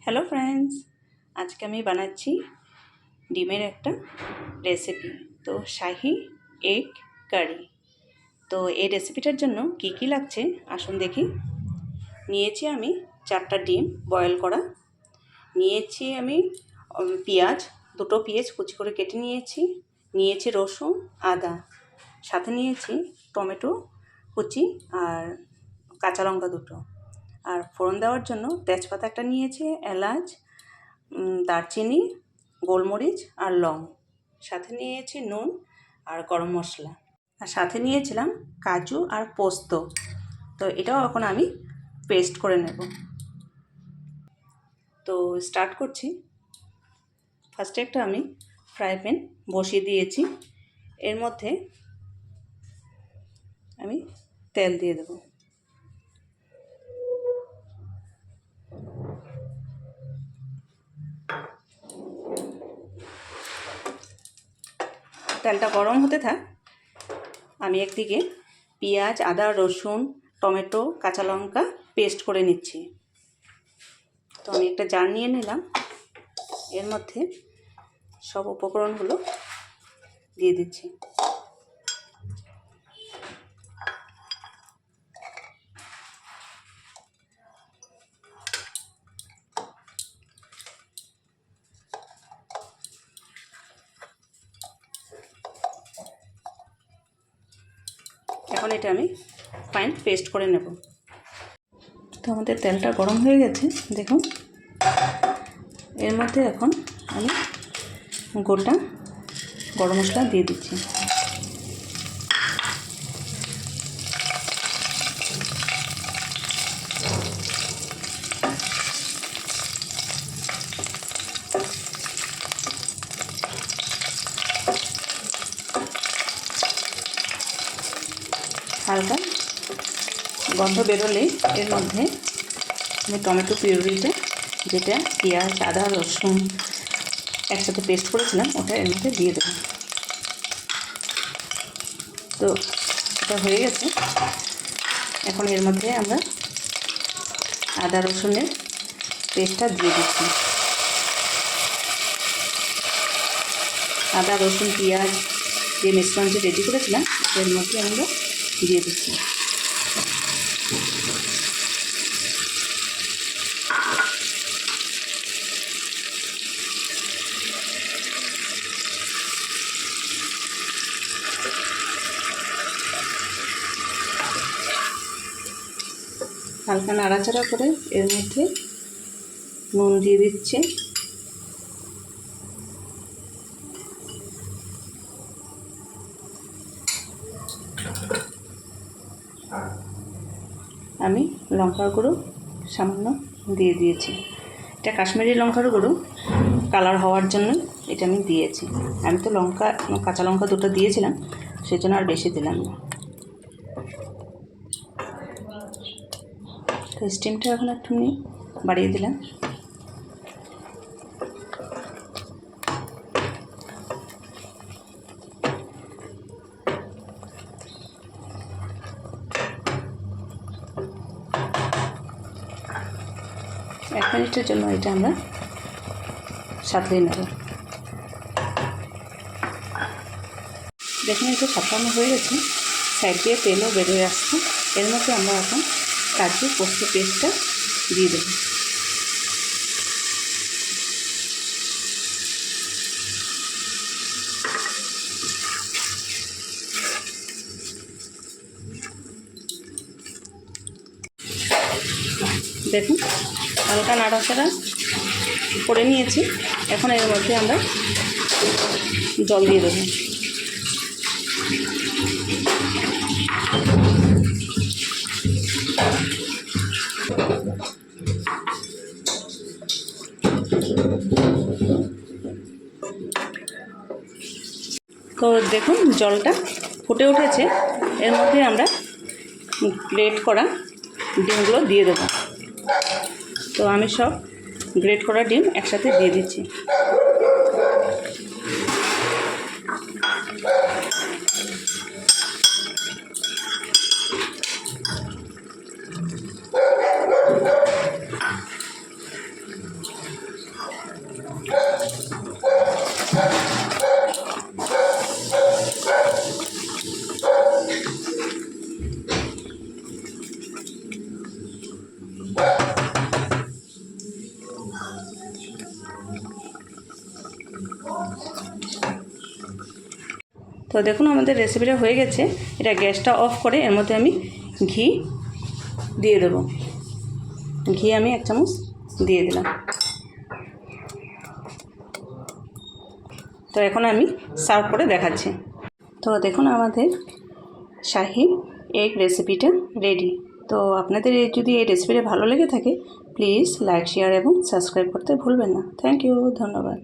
Hello friends, আজকে আমি বানাচ্ছি ডিমের একটা রেসিপি। তো শাহি এগ কারি। তো এই রেসিপিটার জন্য কি কি লাগছে আসুন দেখি। নিয়েছি আমি 4টা ডিম বয়েল করা, নিয়েছি আমি পেঁয়াজ, 2টো পেঁয়াজ কুচি করে কেটে নিয়েছি রসুন, আদা, সাথে নিয়েছি টমেটো কুচি আর কাঁচা লঙ্কা 2টো। আর ফোড়ন দেওয়ার জন্য তেজপাতা একটা নিয়েছি, এলাচ, দারচিনি, গোলমরিচ আর লং। সাথে নিয়েছি নুন আর গরম মশলা, আর সাথে নিয়েছিলাম কাজু আর পোস্ত। তো এটাও এখন আমি পেস্ট করে নেব। তো স্টার্ট করছি। ফার্স্টে একটা আমি ফ্রাই প্যান বসিয়ে দিয়েছি, এর মধ্যে আমি তেল দিয়ে দেব। তেলটা গরম হতে থাক, আমি একদিকে পেঁয়াজ, আদা, রসুন, টমেটো, কাঁচা লঙ্কা পেস্ট করে নিচ্ছি। তো আমি একটা জার নিয়ে নিলাম, এর মধ্যে সব উপকরণগুলো দিয়ে দিচ্ছি। এখন এটা আমি ফাইন পেস্ট করে নেব। তো আমাদের তেলটা গরম হয়ে গেছে, দেখুন। এর মধ্যে এখন আমি গোটা গরম মশলা দিয়ে দিচ্ছি। হালকা গন্ধ বেরোলে এর মধ্যে আমি টমেটো পিউরিটা, যেটা পেঁয়াজ, আদা, রসুন একসাথে পেস্ট করেছিলাম, ওটা এর মধ্যে দিয়ে দেবো। তো এটা হয়ে গেছে। এখন এর মধ্যে আমরা আদা রসুনের পেস্টটা দিয়ে দিচ্ছি। আদা রসুন পেঁয়াজ যে মিশ্রণটি রেডি করেছিলাম এর মধ্যে আমরা দিয়ে দিচ্ছি। হালকা নাড়াচাড়া করে এর মধ্যে নুন দিয়ে দিচ্ছি। আমি লঙ্কার গুঁড়ো সামান্য দিয়ে দিয়েছি। এটা কাশ্মীরি লঙ্কার গুঁড়ো, কালার হওয়ার জন্য এটা আমি দিয়েছি। আমি তো কাঁচা লঙ্কা 2টো দিয়েছিলাম, সেই জন্য আর বেশি দিলাম না। তো স্টিমটা এখন একটু বাড়িয়ে দিলাম। এক মিনিটের জন্য এটা আমরা সাঁতলে নেব। দেখুন, এটা সাঁতলানো হয়ে গেছে, সাইড দিয়ে তেলও বেরিয়ে আসছে। এর মধ্যে আমরা এখন কাজু পোস্ত পেস্টটা দিয়ে দেব। দেখুন, হালকা নাড়াচাড়া করে নিয়েছি। এখন এর মধ্যে আমরা জল দিয়ে দেবো। তো দেখুন, জলটা ফুটে উঠেছে। এর মধ্যে আমরা গ্রেট করা ডিমগুলো দিয়ে দেবো। তো আমি সব গ্রেট করা ডিম একসাথে দিয়ে দিচ্ছি। তো দেখুন আমাদের রেসিপিটা হয়ে গেছে। এটা গ্যাসটা অফ করে এর মধ্যে আমি ঘি দিয়ে দেবো। ঘি আমি 1 চামচ দিয়ে দিলাম। তো এখন আমি সার্ভ করে দেখাচ্ছি। তো দেখুন আমাদের শাহি এগ রেসিপিটা রেডি। তো আপনাদের যদি এই রেসিপিটা ভালো লেগে থাকে প্লিজ লাইক, শেয়ার এবং সাবস্ক্রাইব করতে ভুলবেন না। থ্যাংক ইউ, ধন্যবাদ।